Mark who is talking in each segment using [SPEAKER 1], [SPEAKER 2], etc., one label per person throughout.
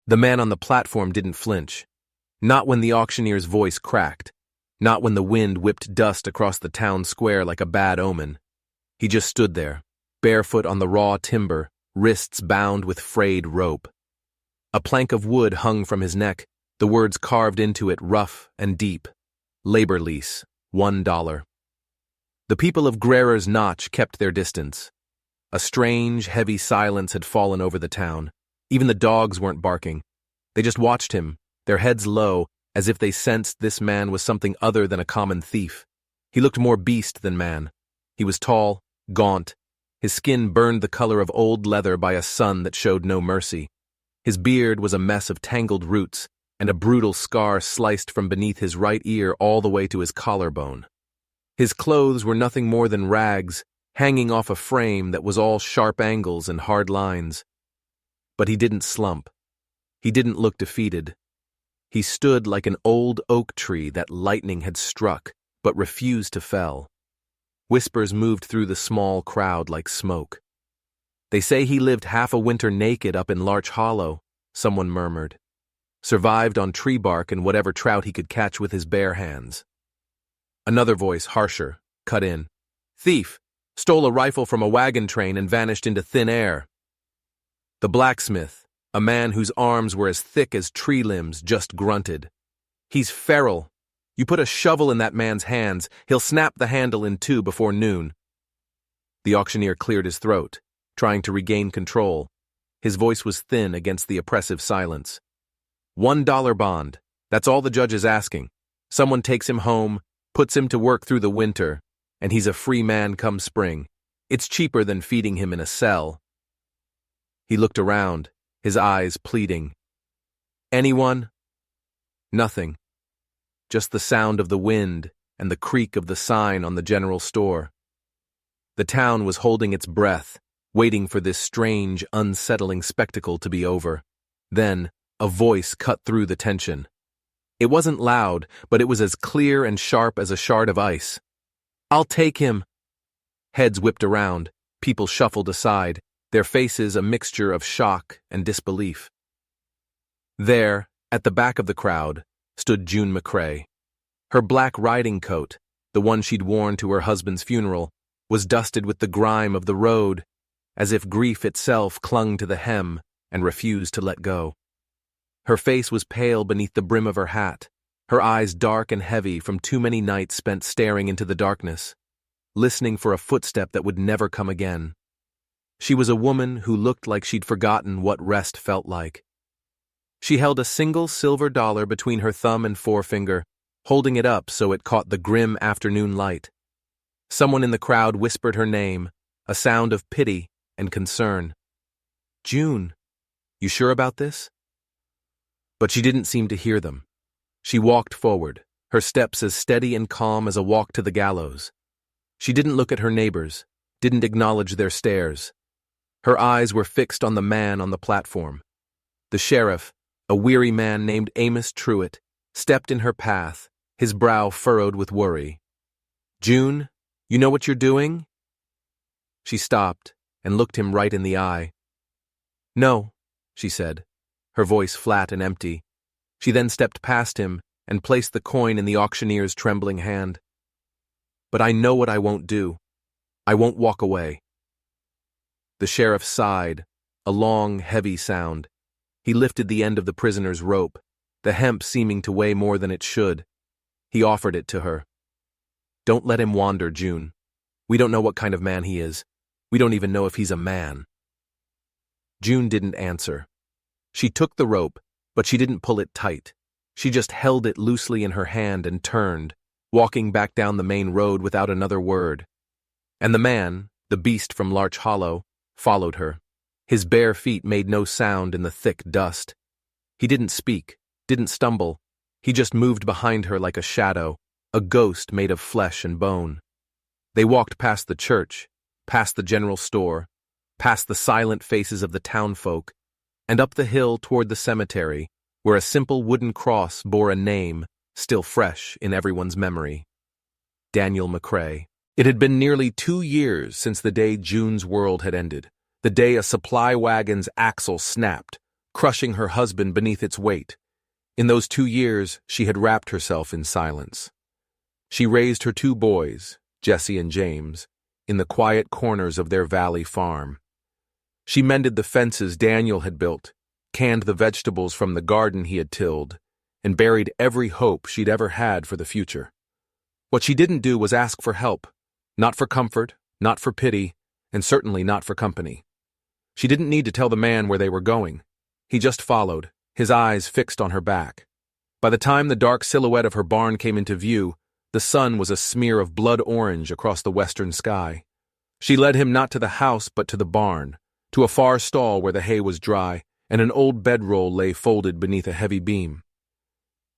[SPEAKER 1] The man on the platform didn't flinch. Not when the auctioneer's voice cracked. Not when the wind whipped dust across the town square like a bad omen. He just stood there, barefoot on the raw timber, wrists bound with frayed rope. A plank of wood hung from his neck, the words carved into it rough and deep. Labor lease, $1. The people of Grerer's Notch kept their distance. A strange, heavy silence had fallen over the town. Even the dogs weren't barking. They just watched him, their heads low, as if they sensed this man was something other than a common thief. He looked more beast than man. He was tall, gaunt. His skin burned the color of old leather by a sun that showed no mercy. His beard was a mess of tangled roots, and a brutal scar sliced from beneath his right ear all the way to his collarbone. His clothes were nothing more than rags, hanging off a frame that was all sharp angles and hard lines. But he didn't slump. He didn't look defeated. He stood like an old oak tree that lightning had struck, but refused to fell. Whispers moved through the small crowd like smoke. "They say he lived half a winter naked up in Larch Hollow," someone murmured. "Survived on tree bark and whatever trout he could catch with his bare hands." Another voice, harsher, cut in. "Thief! Stole a rifle from a wagon train and vanished into thin air." The blacksmith, a man whose arms were as thick as tree limbs, just grunted. "He's feral. You put a shovel in that man's hands, he'll snap the handle in two before noon." The auctioneer cleared his throat, trying to regain control. His voice was thin against the oppressive silence. $1 bond. That's all the judge is asking. Someone takes him home, puts him to work through the winter, and he's a free man come spring. It's cheaper than feeding him in a cell. He looked around, his eyes pleading. "Anyone?" Nothing. Just the sound of the wind and the creak of the sign on the general store. The town was holding its breath, waiting for this strange, unsettling spectacle to be over. Then, a voice cut through the tension. It wasn't loud, but it was as clear and sharp as a shard of ice. "I'll take him." Heads whipped around, people shuffled aside, their faces a mixture of shock and disbelief. There, at the back of the crowd, stood June McCrae. Her black riding coat, the one she'd worn to her husband's funeral, was dusted with the grime of the road, as if grief itself clung to the hem and refused to let go. Her face was pale beneath the brim of her hat, her eyes dark and heavy from too many nights spent staring into the darkness, listening for a footstep that would never come again. She was a woman who looked like she'd forgotten what rest felt like. She held a single silver dollar between her thumb and forefinger, holding it up so it caught the grim afternoon light. Someone in the crowd whispered her name, a sound of pity and concern. "June, you sure about this?" But she didn't seem to hear them. She walked forward, her steps as steady and calm as a walk to the gallows. She didn't look at her neighbors, didn't acknowledge their stares. Her eyes were fixed on the man on the platform. The sheriff, a weary man named Amos Truitt, stepped in her path, his brow furrowed with worry. "June, you know what you're doing?" She stopped and looked him right in the eye. "No," she said, her voice flat and empty. She then stepped past him and placed the coin in the auctioneer's trembling hand. "But I know what I won't do. I won't walk away." The sheriff sighed, a long, heavy sound. He lifted the end of the prisoner's rope, the hemp seeming to weigh more than it should. He offered it to her. "Don't let him wander, June. We don't know what kind of man he is. We don't even know if he's a man." June didn't answer. She took the rope, but she didn't pull it tight. She just held it loosely in her hand and turned, walking back down the main road without another word. And the man, the beast from Larch Hollow, followed her. His bare feet made no sound in the thick dust. He didn't speak, didn't stumble. He just moved behind her like a shadow, a ghost made of flesh and bone. They walked past the church, past the general store, past the silent faces of the townfolk, and up the hill toward the cemetery, where a simple wooden cross bore a name, still fresh in everyone's memory. Daniel McCrae. It had been nearly 2 years since the day June's world had ended, the day a supply wagon's axle snapped, crushing her husband beneath its weight. In those 2 years, she had wrapped herself in silence. She raised her 2 boys, Jesse and James, in the quiet corners of their valley farm. She mended the fences Daniel had built, canned the vegetables from the garden he had tilled, and buried every hope she'd ever had for the future. What she didn't do was ask for help, not for comfort, not for pity, and certainly not for company. She didn't need to tell the man where they were going. He just followed, his eyes fixed on her back. By the time the dark silhouette of her barn came into view, the sun was a smear of blood orange across the western sky. She led him not to the house but to the barn, to a far stall where the hay was dry and an old bedroll lay folded beneath a heavy beam.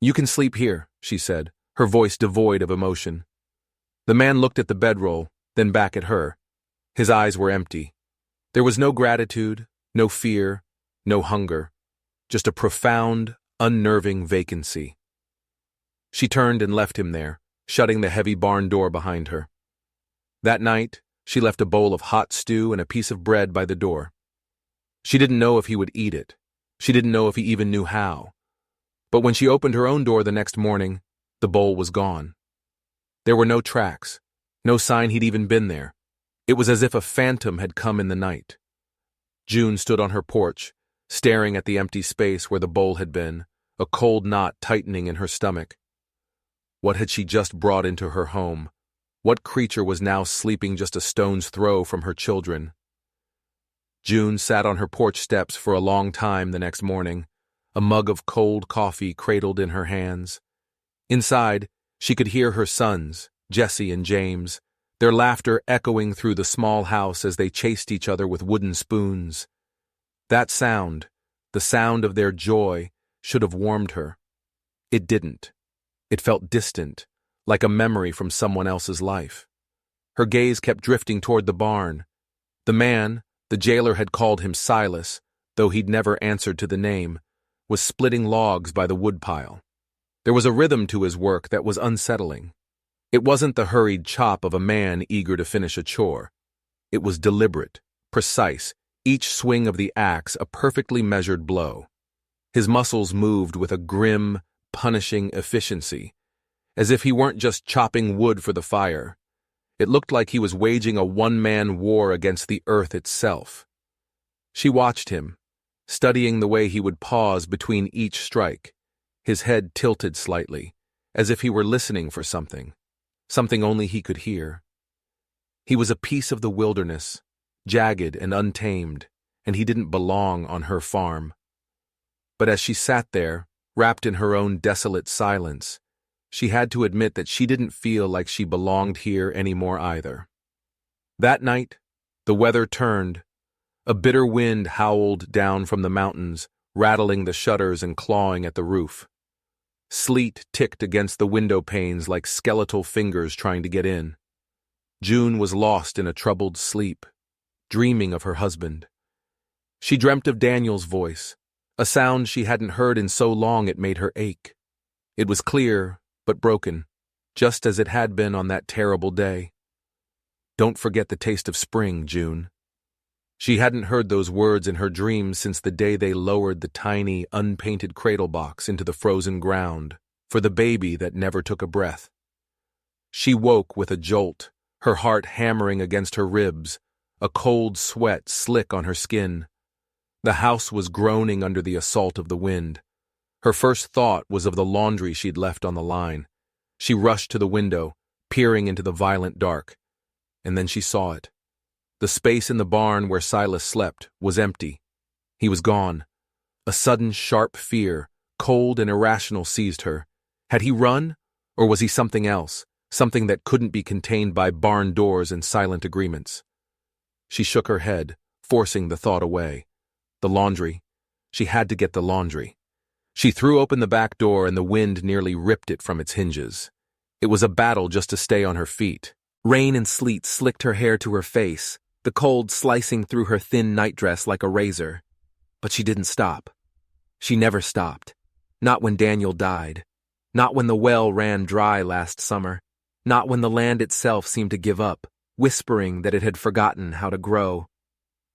[SPEAKER 1] "You can sleep here," she said, her voice devoid of emotion. The man looked at the bedroll, then back at her. His eyes were empty. There was no gratitude, no fear, no hunger, just a profound, unnerving vacancy. She turned and left him there, shutting the heavy barn door behind her. That night, she left a bowl of hot stew and a piece of bread by the door. She didn't know if he would eat it. She didn't know if he even knew how. But when she opened her own door the next morning, the bowl was gone. There were no tracks, no sign he'd even been there. It was as if a phantom had come in the night. June stood on her porch, staring at the empty space where the bowl had been, a cold knot tightening in her stomach. What had she just brought into her home? What creature was now sleeping just a stone's throw from her children? June sat on her porch steps for a long time the next morning, a mug of cold coffee cradled in her hands. Inside, she could hear her sons, Jesse and James, their laughter echoing through the small house as they chased each other with wooden spoons. That sound, the sound of their joy, should have warmed her. It didn't. It felt distant, like a memory from someone else's life. Her gaze kept drifting toward the barn. The man, the jailer had called him Silas, though he'd never answered to the name, was splitting logs by the woodpile. There was a rhythm to his work that was unsettling. It wasn't the hurried chop of a man eager to finish a chore. It was deliberate, precise, each swing of the axe a perfectly measured blow. His muscles moved with a grim, punishing efficiency, as if he weren't just chopping wood for the fire. It looked like he was waging a one-man war against the earth itself. She watched him, studying the way he would pause between each strike, his head tilted slightly, as if he were listening for something only he could hear. He was a piece of the wilderness, jagged and untamed, and he didn't belong on her farm. But as she sat there, wrapped in her own desolate silence, she had to admit that she didn't feel like she belonged here anymore either. That night, the weather turned. A bitter wind howled down from the mountains, rattling the shutters and clawing at the roof. Sleet ticked against the window panes like skeletal fingers trying to get in. June was lost in a troubled sleep, dreaming of her husband. She dreamt of Daniel's voice, a sound she hadn't heard in so long it made her ache. It was clear, but broken, just as it had been on that terrible day. "Don't forget the taste of spring, June." She hadn't heard those words in her dreams since the day they lowered the tiny, unpainted cradle box into the frozen ground for the baby that never took a breath. She woke with a jolt, her heart hammering against her ribs, a cold sweat slick on her skin. The house was groaning under the assault of the wind. Her first thought was of the laundry she'd left on the line. She rushed to the window, peering into the violent dark. And then she saw it. The space in the barn where Silas slept was empty. He was gone. A sudden, sharp fear, cold and irrational, seized her. Had he run, or was he something else, something that couldn't be contained by barn doors and silent agreements? She shook her head, forcing the thought away. The laundry. She had to get the laundry. She threw open the back door and the wind nearly ripped it from its hinges. It was a battle just to stay on her feet. Rain and sleet slicked her hair to her face, the cold slicing through her thin nightdress like a razor. But she didn't stop. She never stopped. Not when Daniel died. Not when the well ran dry last summer. Not when the land itself seemed to give up, whispering that it had forgotten how to grow.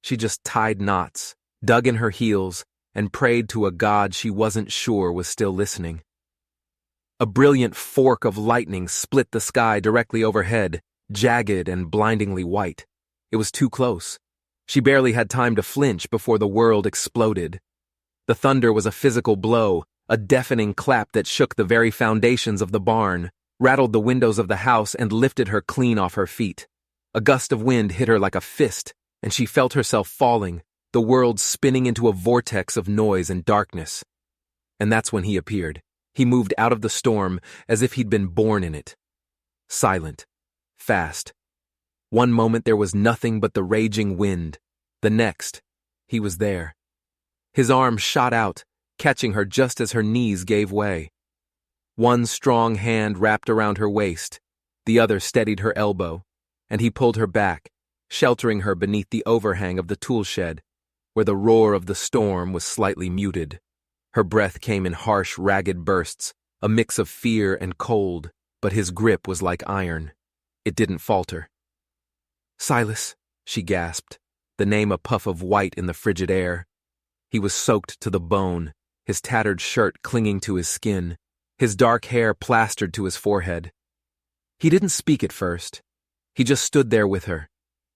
[SPEAKER 1] She just tied knots, dug in her heels, and prayed to a God she wasn't sure was still listening. A brilliant fork of lightning split the sky directly overhead, jagged and blindingly white. It was too close. She barely had time to flinch before the world exploded. The thunder was a physical blow, a deafening clap that shook the very foundations of the barn, rattled the windows of the house, and lifted her clean off her feet. A gust of wind hit her like a fist, and she felt herself falling, the world spinning into a vortex of noise and darkness. And that's when he appeared. He moved out of the storm as if he'd been born in it. Silent. Fast. One moment there was nothing but the raging wind. The next, he was there. His arm shot out, catching her just as her knees gave way. One strong hand wrapped around her waist, the other steadied her elbow, and he pulled her back, sheltering her beneath the overhang of the tool shed, where the roar of the storm was slightly muted. Her breath came in harsh, ragged bursts, a mix of fear and cold, but his grip was like iron. It didn't falter. "Silas," she gasped, the name a puff of white in the frigid air. He was soaked to the bone, his tattered shirt clinging to his skin, his dark hair plastered to his forehead. He didn't speak at first. He just stood there with her,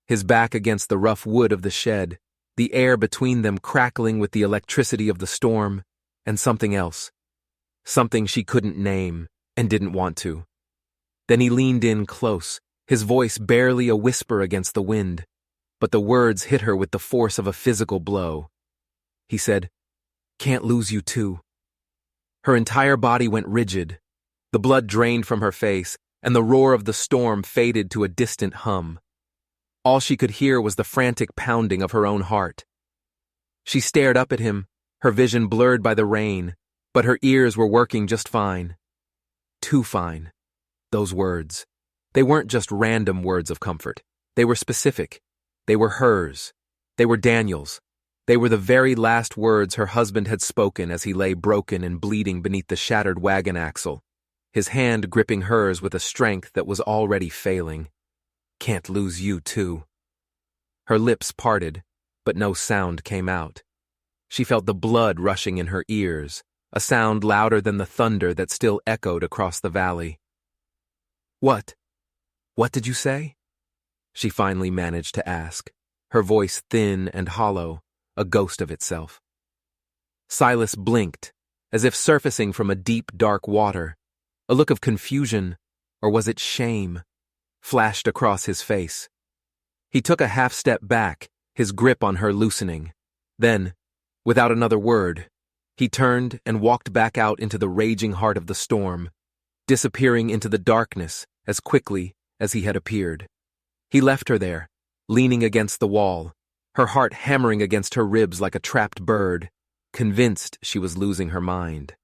[SPEAKER 1] his back against the rough wood of the shed, the air between them crackling with the electricity of the storm, and something else. Something she couldn't name and didn't want to. Then he leaned in close, his voice barely a whisper against the wind, but the words hit her with the force of a physical blow. He said, "Can't lose you too." Her entire body went rigid. The blood drained from her face, and the roar of the storm faded to a distant hum. All she could hear was the frantic pounding of her own heart. She stared up at him, her vision blurred by the rain, but her ears were working just fine. Too fine. Those words. They weren't just random words of comfort. They were specific. They were hers. They were Daniel's. They were the very last words her husband had spoken as he lay broken and bleeding beneath the shattered wagon axle, his hand gripping hers with a strength that was already failing. "Can't lose you, too." Her lips parted, but no sound came out. She felt the blood rushing in her ears, a sound louder than the thunder that still echoed across the valley. "What? What did you say?" she finally managed to ask, her voice thin and hollow, a ghost of itself. Silas blinked, as if surfacing from a deep, dark water. A look of confusion, or was it shame, flashed across his face. He took a half-step back, his grip on her loosening. Then, without another word, he turned and walked back out into the raging heart of the storm, disappearing into the darkness as quickly as he had appeared. He left her there, leaning against the wall, her heart hammering against her ribs like a trapped bird, convinced she was losing her mind.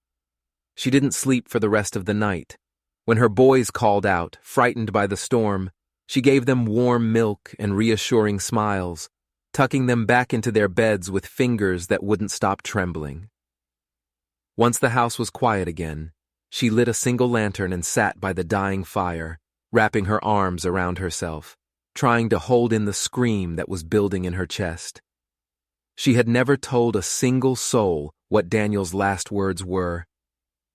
[SPEAKER 1] She didn't sleep for the rest of the night. When her boys called out, frightened by the storm, she gave them warm milk and reassuring smiles, tucking them back into their beds with fingers that wouldn't stop trembling. Once the house was quiet again, she lit a single lantern and sat by the dying fire, wrapping her arms around herself, trying to hold in the scream that was building in her chest. She had never told a single soul what Daniel's last words were.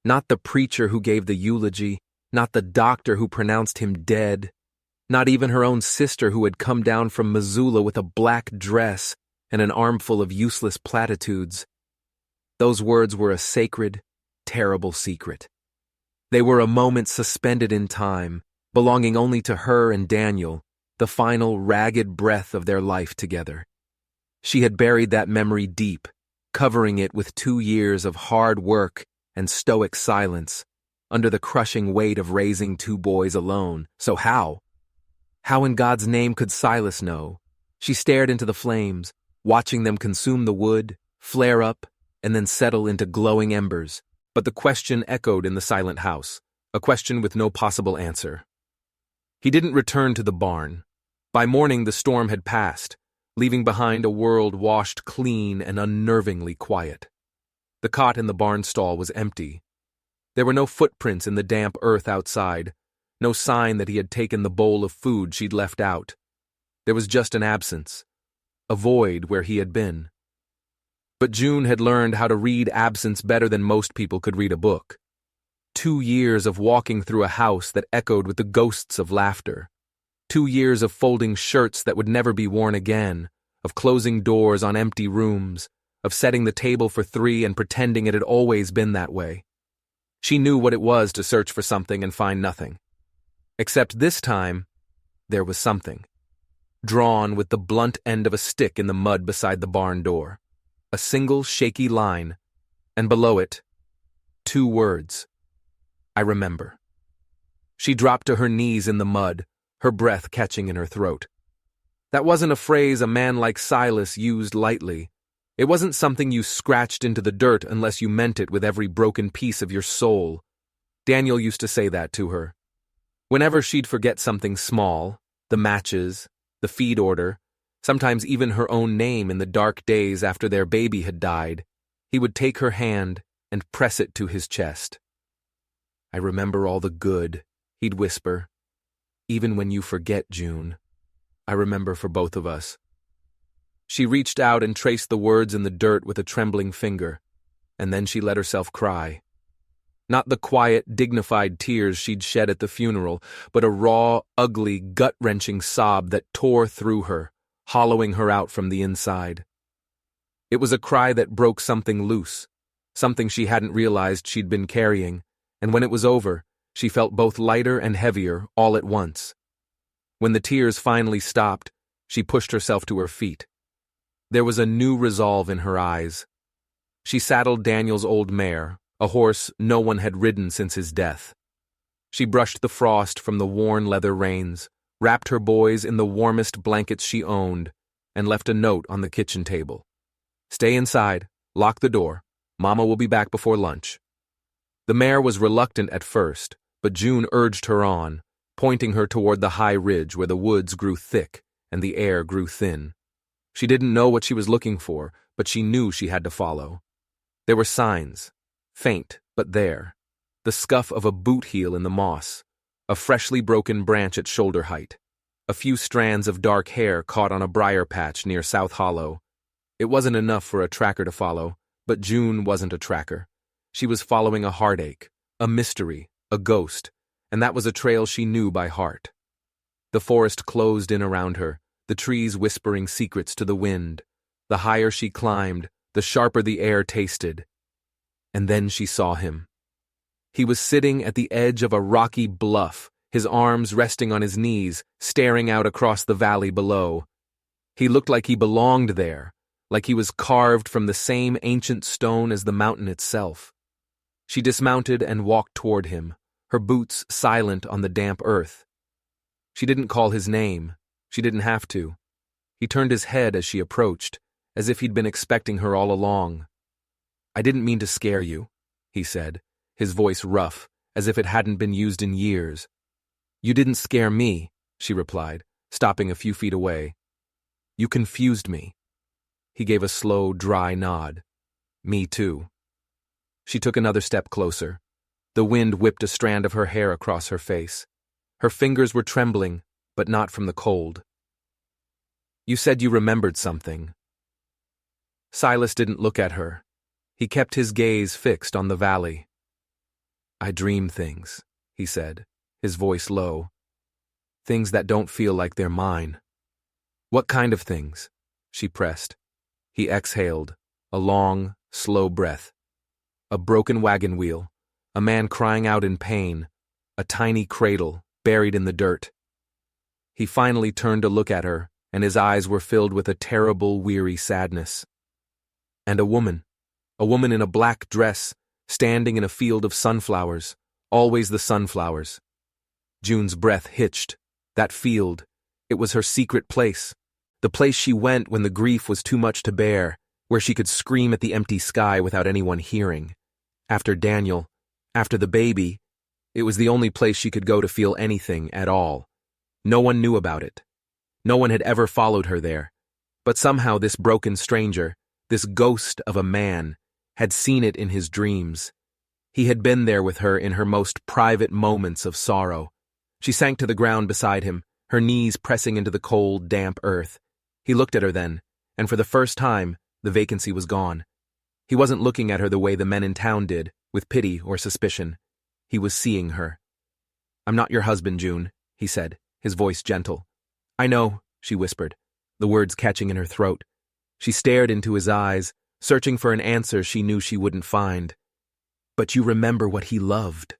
[SPEAKER 1] Not the preacher who gave the eulogy, not the doctor who pronounced him dead, not even her own sister who had come down from Missoula with a black dress and an armful of useless platitudes. Those words were a sacred, terrible secret. They were a moment suspended in time, belonging only to her and Daniel, the final ragged breath of their life together. She had buried that memory deep, covering it with 2 years of hard work and stoic silence, under the crushing weight of raising 2 boys alone. So how? How in God's name could Silas know? She stared into the flames, watching them consume the wood, flare up, and then settle into glowing embers. But the question echoed in the silent house, a question with no possible answer. He didn't return to the barn. By morning the storm had passed, leaving behind a world washed clean and unnervingly quiet. The cot in the barn stall was empty. There were no footprints in the damp earth outside, no sign that he had taken the bowl of food she'd left out. There was just an absence, a void where he had been. But June had learned how to read absence better than most people could read a book. 2 years of walking through a house that echoed with the ghosts of laughter. 2 years of folding shirts that would never be worn again, of closing doors on empty rooms, of setting the table for 3 and pretending it had always been that way. She knew what it was to search for something and find nothing. Except this time, there was something. Drawn with the blunt end of a stick in the mud beside the barn door. A single shaky line, and below it, 2 words. I remember. She dropped to her knees in the mud, her breath catching in her throat. That wasn't a phrase a man like Silas used lightly. It wasn't something you scratched into the dirt unless you meant it with every broken piece of your soul. Daniel used to say that to her. Whenever she'd forget something small, the matches, the feed order, sometimes even her own name in the dark days after their baby had died, he would take her hand and press it to his chest. I remember all the good, he'd whisper. Even when you forget, June. I remember for both of us. She reached out and traced the words in the dirt with a trembling finger, and then she let herself cry. Not the quiet, dignified tears she'd shed at the funeral, but a raw, ugly, gut-wrenching sob that tore through her, hollowing her out from the inside. It was a cry that broke something loose, something she hadn't realized she'd been carrying, and when it was over, she felt both lighter and heavier all at once. When the tears finally stopped, she pushed herself to her feet. There was a new resolve in her eyes. She saddled Daniel's old mare, a horse no one had ridden since his death. She brushed the frost from the worn leather reins, wrapped her boys in the warmest blankets she owned, and left a note on the kitchen table. Stay inside, lock the door. Mama will be back before lunch. The mare was reluctant at first, but June urged her on, pointing her toward the high ridge where the woods grew thick and the air grew thin. She didn't know what she was looking for, but she knew she had to follow. There were signs, faint but there, the scuff of a boot heel in the moss, a freshly broken branch at shoulder height, a few strands of dark hair caught on a briar patch near South Hollow. It wasn't enough for a tracker to follow, but June wasn't a tracker. She was following a heartache, a mystery, a ghost, and that was a trail she knew by heart. The forest closed in around her, the trees whispering secrets to the wind. The higher she climbed, the sharper the air tasted. And then she saw him. He was sitting at the edge of a rocky bluff, his arms resting on his knees, staring out across the valley below. He looked like he belonged there, like he was carved from the same ancient stone as the mountain itself. She dismounted and walked toward him, her boots silent on the damp earth. She didn't call his name. She didn't have to. He turned his head as she approached, as if he'd been expecting her all along. I didn't mean to scare you, he said, his voice rough, as if it hadn't been used in years. You didn't scare me, she replied, stopping a few feet away. You confused me. He gave a slow, dry nod. Me too. She took another step closer. The wind whipped a strand of her hair across her face. Her fingers were trembling, but not from the cold. You said you remembered something. Silas didn't look at her. He kept his gaze fixed on the valley. I dream things, he said, his voice low. Things that don't feel like they're mine. What kind of things? She pressed. He exhaled, a long, slow breath. A broken wagon wheel, a man crying out in pain, a tiny cradle buried in the dirt. He finally turned to look at her, and his eyes were filled with a terrible, weary sadness. And a woman in a black dress, standing in a field of sunflowers, always the sunflowers. June's breath hitched. That field, it was her secret place, the place she went when the grief was too much to bear, where she could scream at the empty sky without anyone hearing. After Daniel, after the baby, it was the only place she could go to feel anything at all. No one knew about it. No one had ever followed her there. But somehow this broken stranger, this ghost of a man, had seen it in his dreams. He had been there with her in her most private moments of sorrow. She sank to the ground beside him, her knees pressing into the cold, damp earth. He looked at her then, and for the first time, the vacancy was gone. He wasn't looking at her the way the men in town did, with pity or suspicion. He was seeing her. "I'm not your husband, June," he said, his voice gentle. "I know," she whispered, the words catching in her throat. She stared into his eyes, searching for an answer she knew she wouldn't find. "But you remember what he loved."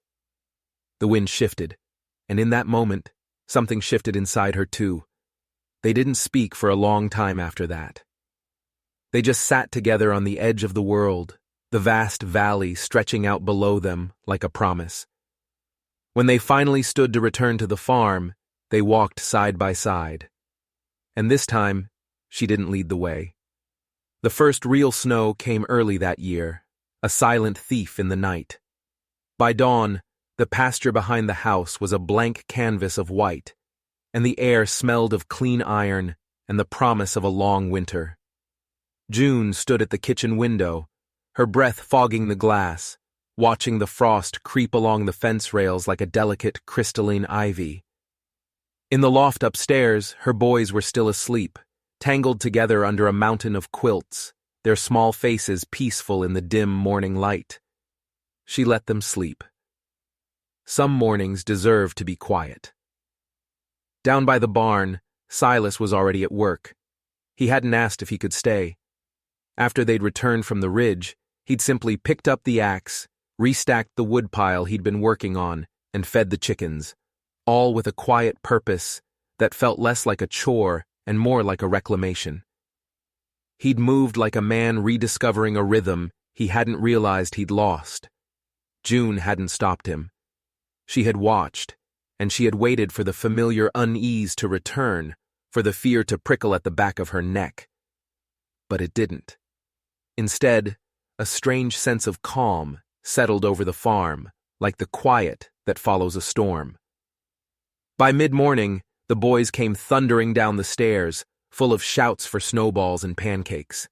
[SPEAKER 1] The wind shifted, and in that moment, something shifted inside her too. They didn't speak for a long time after that. They just sat together on the edge of the world, the vast valley stretching out below them like a promise. When they finally stood to return to the farm, they walked side by side. And this time, she didn't lead the way. The first real snow came early that year, a silent thief in the night. By dawn, the pasture behind the house was a blank canvas of white, and the air smelled of clean iron and the promise of a long winter. June stood at the kitchen window, her breath fogging the glass, watching the frost creep along the fence rails like a delicate crystalline ivy. In the loft upstairs, her boys were still asleep, tangled together under a mountain of quilts, their small faces peaceful in the dim morning light. She let them sleep. Some mornings deserve to be quiet. Down by the barn, Silas was already at work. He hadn't asked if he could stay. After they'd returned from the ridge, he'd simply picked up the axe, restacked the woodpile he'd been working on, and fed the chickens, all with a quiet purpose that felt less like a chore and more like a reclamation. He'd moved like a man rediscovering a rhythm he hadn't realized he'd lost. June hadn't stopped him. She had watched, and she had waited for the familiar unease to return, for the fear to prickle at the back of her neck. But it didn't. Instead, a strange sense of calm settled over the farm, like the quiet that follows a storm. By mid-morning, the boys came thundering down the stairs, full of shouts for snowballs and pancakes.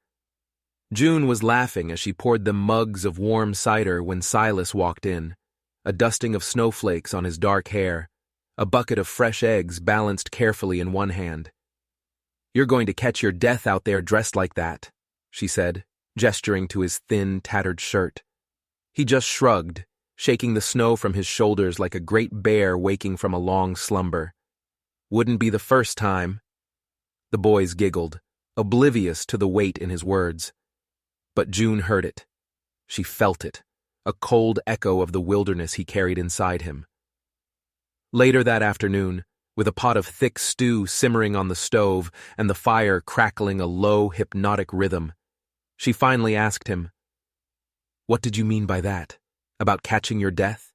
[SPEAKER 1] June was laughing as she poured them mugs of warm cider when Silas walked in, a dusting of snowflakes on his dark hair, a bucket of fresh eggs balanced carefully in one hand. "You're going to catch your death out there dressed like that," she said, gesturing to his thin, tattered shirt. He just shrugged, shaking the snow from his shoulders like a great bear waking from a long slumber. "Wouldn't be the first time." The boys giggled, oblivious to the weight in his words. But June heard it. She felt it, a cold echo of the wilderness he carried inside him. Later that afternoon, with a pot of thick stew simmering on the stove and the fire crackling a low, hypnotic rhythm, she finally asked him, "What did you mean by that? About catching your death?"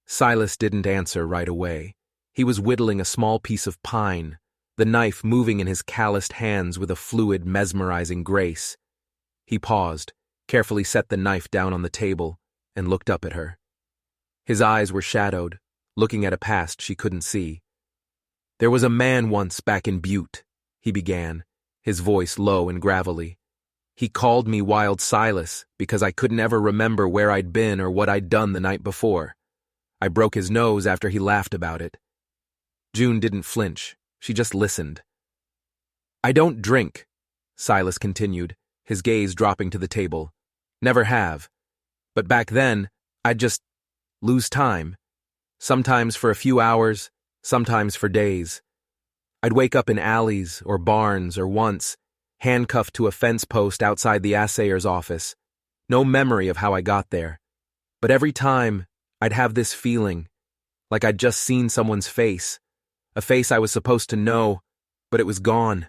[SPEAKER 1] Silas didn't answer right away. He was whittling a small piece of pine, the knife moving in his calloused hands with a fluid, mesmerizing grace. He paused, carefully set the knife down on the table, and looked up at her. His eyes were shadowed, looking at a past she couldn't see. "There was a man once back in Butte," he began, his voice low and gravelly. "He called me Wild Silas because I couldn't ever remember where I'd been or what I'd done the night before. I broke his nose after he laughed about it." June didn't flinch. She just listened. "I don't drink," Silas continued, his gaze dropping to the table. "Never have. But back then, I'd just lose time. Sometimes for a few hours, sometimes for days. I'd wake up in alleys or barns or once, handcuffed to a fence post outside the assayer's office. No memory of how I got there. But every time, I'd have this feeling, like I'd just seen someone's face, a face I was supposed to know, but it was gone,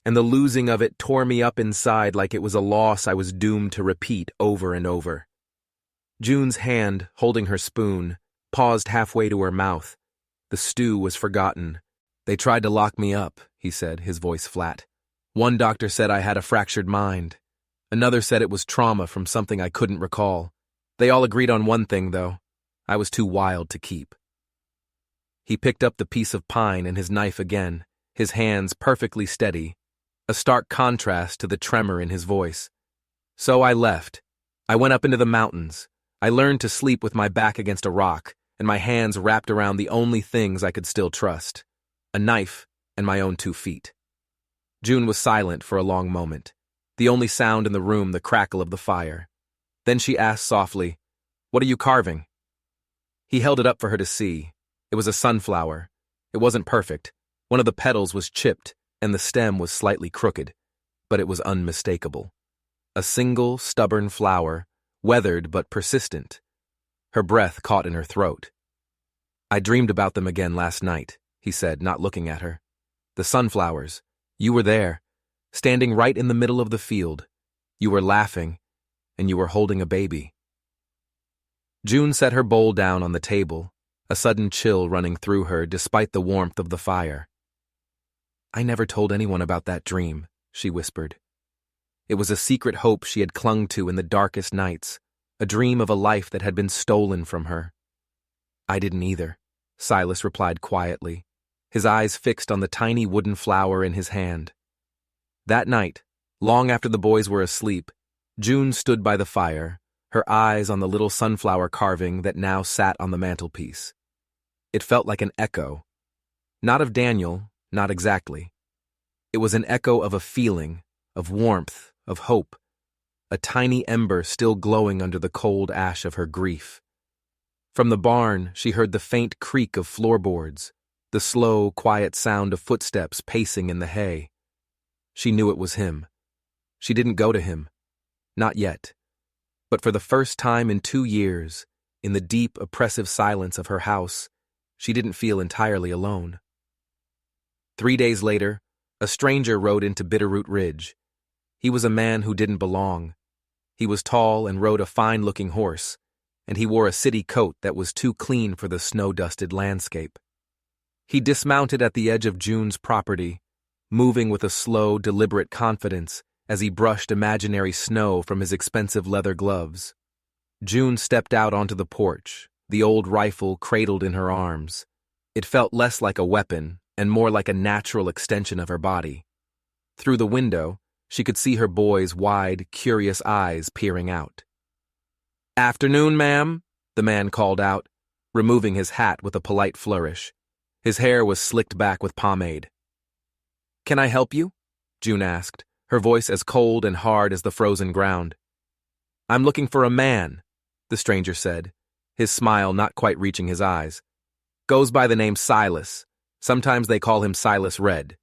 [SPEAKER 1] and the losing of it tore me up inside like it was a loss I was doomed to repeat over and over. June's hand, holding her spoon, paused halfway to her mouth. The stew was forgotten. "They tried to lock me up," he said, his voice flat. "One doctor said I had a fractured mind. Another said it was trauma from something I couldn't recall. They all agreed on one thing, though. I was too wild to keep." He picked up the piece of pine and his knife again, his hands perfectly steady, a stark contrast to the tremor in his voice. "So I left. I went up into the mountains. I learned to sleep with my back against a rock, and my hands wrapped around the only things I could still trust, a knife and my own 2 feet. June was silent for a long moment. the only sound in the room the crackle of the fire. Then she asked softly, "What are you carving?" He held it up for her to see. It was a sunflower. It wasn't perfect. One of the petals was chipped, and the stem was slightly crooked, but it was unmistakable. A single, stubborn flower, weathered but persistent. Her breath caught in her throat. "I dreamed about them again last night," he said, not looking at her. "The sunflowers. You were there, standing right in the middle of the field. You were laughing, and you were holding a baby." June set her bowl down on the table, a sudden chill running through her despite the warmth of the fire. "I never told anyone about that dream," she whispered. It was a secret hope she had clung to in the darkest nights, a dream of a life that had been stolen from her. "I didn't either," Silas replied quietly, his eyes fixed on the tiny wooden flower in his hand. That night, long after the boys were asleep, June stood by the fire, her eyes on the little sunflower carving that now sat on the mantelpiece. It felt like an echo. Not of Daniel, not exactly. It was an echo of a feeling, of warmth, of hope, a tiny ember still glowing under the cold ash of her grief. From the barn, she heard the faint creak of floorboards, the slow, quiet sound of footsteps pacing in the hay. She knew it was him. She didn't go to him. Not yet. But for the first time in 2 years, in the deep, oppressive silence of her house, she didn't feel entirely alone. 3 days later, a stranger rode into Bitterroot Ridge. He was a man who didn't belong. He was tall and rode a fine-looking horse, and he wore a city coat that was too clean for the snow-dusted landscape. He dismounted at the edge of June's property, moving with a slow, deliberate confidence as he brushed imaginary snow from his expensive leather gloves. June stepped out onto the porch, the old rifle cradled in her arms. It felt less like a weapon and more like a natural extension of her body. Through the window, she could see her boy's wide, curious eyes peering out. "Afternoon, ma'am," the man called out, removing his hat with a polite flourish. His hair was slicked back with pomade. "Can I help you?" June asked, her voice as cold and hard as the frozen ground. "I'm looking for a man," the stranger said, his smile not quite reaching his eyes. "Goes by the name Silas. Sometimes they call him Silas Red.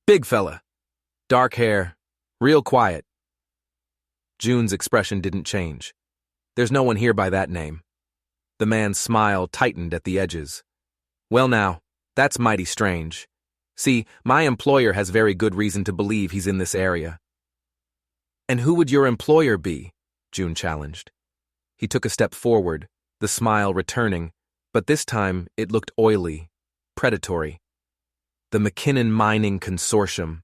[SPEAKER 1] Big fella. Dark hair. Real quiet." June's expression didn't change. "There's no one here by that name." The man's smile tightened at the edges. "Well now, that's mighty strange. See, my employer has very good reason to believe he's in this area." "And who would your employer be?" June challenged. He took a step forward, the smile returning, but this time it looked oily, predatory. "The McKinnon Mining Consortium."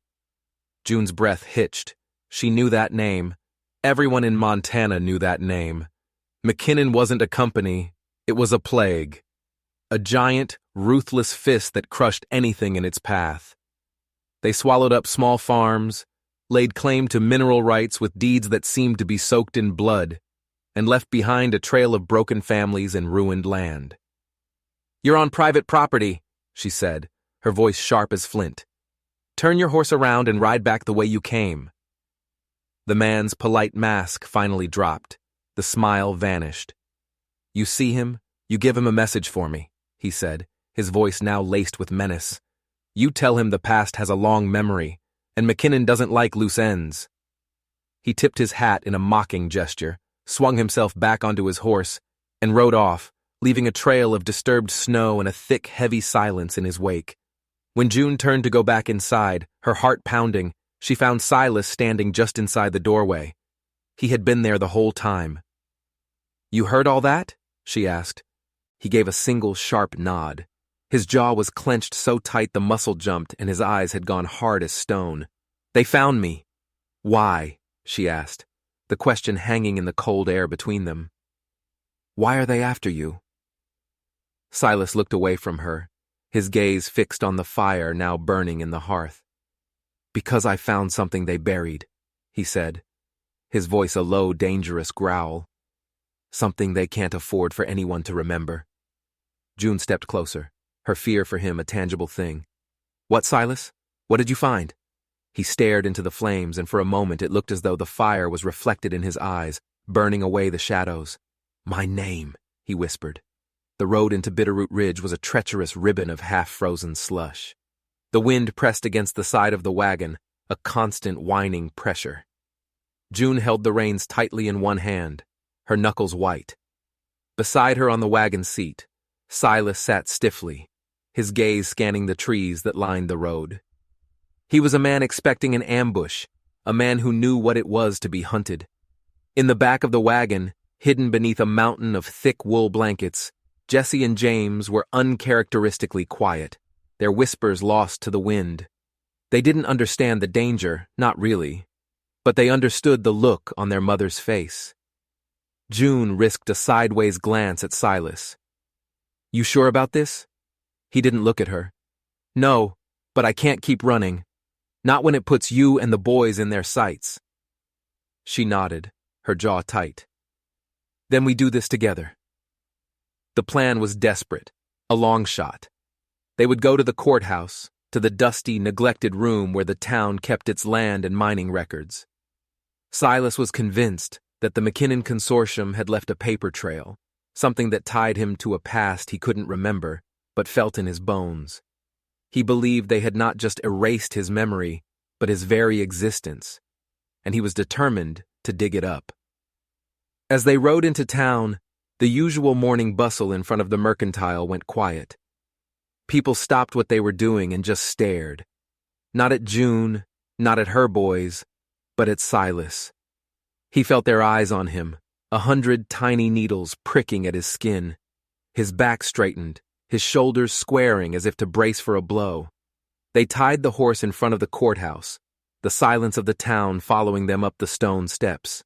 [SPEAKER 1] June's breath hitched. She knew that name. Everyone in Montana knew that name. McKinnon wasn't a company, it was a plague. A giant, ruthless fist that crushed anything in its path. They swallowed up small farms, laid claim to mineral rights with deeds that seemed to be soaked in blood, and left behind a trail of broken families and ruined land. "You're on private property," she said, her voice sharp as flint. "Turn your horse around and ride back the way you came." The man's polite mask finally dropped. The smile vanished. "You see him, you give him a message for me," he said, his voice now laced with menace. "You tell him the past has a long memory, and McKinnon doesn't like loose ends." He tipped his hat in a mocking gesture, swung himself back onto his horse, and rode off, leaving a trail of disturbed snow and a thick, heavy silence in his wake. When June turned to go back inside, her heart pounding, she found Silas standing just inside the doorway. He had been there the whole time. "You heard all that?" she asked. He gave a single sharp nod. His jaw was clenched so tight the muscle jumped and his eyes had gone hard as stone. "They found me." "Why?" she asked, the question hanging in the cold air between them. "Why are they after you?" Silas looked away from her, his gaze fixed on the fire now burning in the hearth. "Because I found something they buried," he said, his voice a low, dangerous growl. "Something they can't afford for anyone to remember." June stepped closer, her fear for him a tangible thing. "What, Silas? What did you find?" He stared into the flames, and for a moment it looked as though the fire was reflected in his eyes, burning away the shadows. "My name," he whispered. The road into Bitterroot Ridge was a treacherous ribbon of half-frozen slush. The wind pressed against the side of the wagon, a constant whining pressure. June held the reins tightly in one hand, her knuckles white. Beside her on the wagon seat, Silas sat stiffly, his gaze scanning the trees that lined the road. He was a man expecting an ambush, a man who knew what it was to be hunted. In the back of the wagon, hidden beneath a mountain of thick wool blankets, Jesse and James were uncharacteristically quiet, their whispers lost to the wind. They didn't understand the danger, not really, but they understood the look on their mother's face. June risked a sideways glance at Silas. "You sure about this?" He didn't look at her. "No, but I can't keep running. Not when it puts you and the boys in their sights." She nodded, her jaw tight. "Then we do this together." The plan was desperate, a long shot. They would go to the courthouse, to the dusty, neglected room where the town kept its land and mining records. Silas was convinced that the McKinnon Consortium had left a paper trail, something that tied him to a past he couldn't remember, but felt in his bones. He believed they had not just erased his memory, but his very existence, and he was determined to dig it up. As they rode into town, the usual morning bustle in front of the Mercantile went quiet. People stopped what they were doing and just stared. Not at June, not at her boys, but at Silas. He felt their eyes on him, 100 tiny needles pricking at his skin. His back straightened, his shoulders squaring as if to brace for a blow. They tied the horse in front of the courthouse, the silence of the town following them up the stone steps.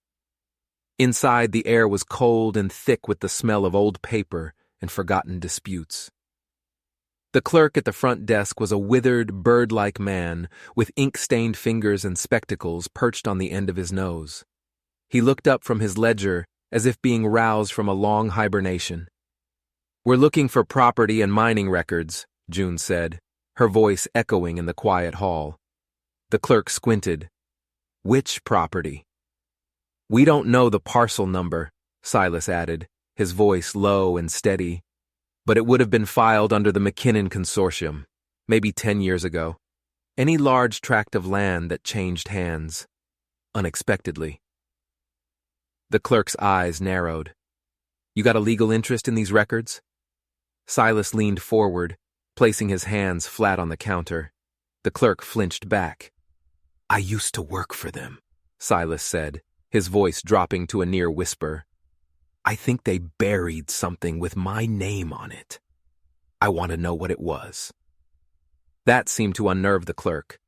[SPEAKER 1] Inside, the air was cold and thick with the smell of old paper and forgotten disputes. The clerk at the front desk was a withered, bird-like man with ink-stained fingers and spectacles perched on the end of his nose. He looked up from his ledger as if being roused from a long hibernation. "We're looking for property and mining records," June said, her voice echoing in the quiet hall. The clerk squinted. "Which property?" "We don't know the parcel number," Silas added, his voice low and steady, "but it would have been filed under the McKinnon Consortium, maybe 10 years ago. Any large tract of land that changed hands, unexpectedly." The clerk's eyes narrowed. "You got a legal interest in these records?" Silas leaned forward, placing his hands flat on the counter. The clerk flinched back. "I used to work for them," Silas said, his voice dropping to a near whisper. "I think they buried something with my name on it. I want to know what it was." That seemed to unnerve the clerk.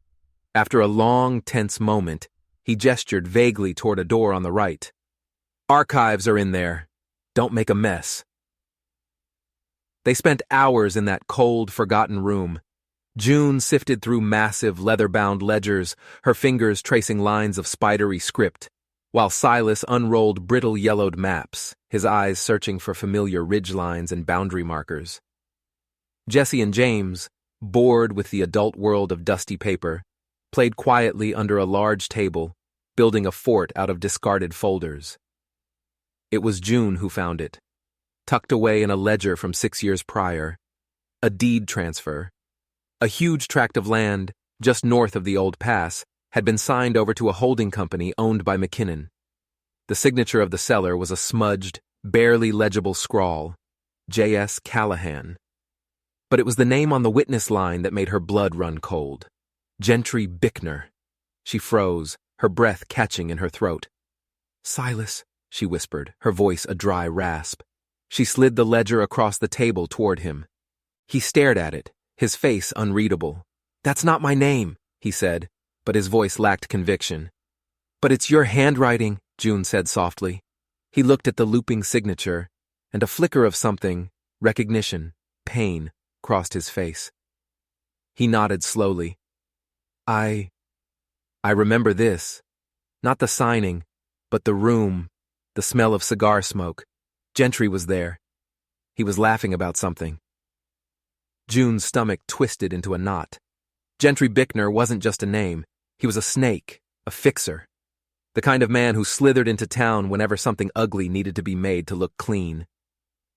[SPEAKER 1] After a long, tense moment, he gestured vaguely toward a door on the right. "Archives are in there. Don't make a mess." They spent hours in that cold, forgotten room. June sifted through massive, leather-bound ledgers, her fingers tracing lines of spidery script, while Silas unrolled brittle yellowed maps, his eyes searching for familiar ridgelines and boundary markers. Jesse and James, bored with the adult world of dusty paper, played quietly under a large table, building a fort out of discarded folders. It was June who found it, tucked away in a ledger from 6 years prior, a deed transfer. A huge tract of land, just north of the old pass, had been signed over to a holding company owned by McKinnon. The signature of the seller was a smudged, barely legible scrawl, J.S. Callahan. But it was the name on the witness line that made her blood run cold. Gentry Bickner. She froze, her breath catching in her throat. "Silas," she whispered, her voice a dry rasp. She slid the ledger across the table toward him. He stared at it, his face unreadable. "That's not my name," he said, but his voice lacked conviction. "But it's your handwriting," June said softly. He looked at the looping signature, and a flicker of something, recognition, pain, crossed his face. He nodded slowly. I remember this. Not the signing, but the room, the smell of cigar smoke. Gentry was there. He was laughing about something." June's stomach twisted into a knot. Gentry Bickner wasn't just a name. He was a snake, a fixer, the kind of man who slithered into town whenever something ugly needed to be made to look clean.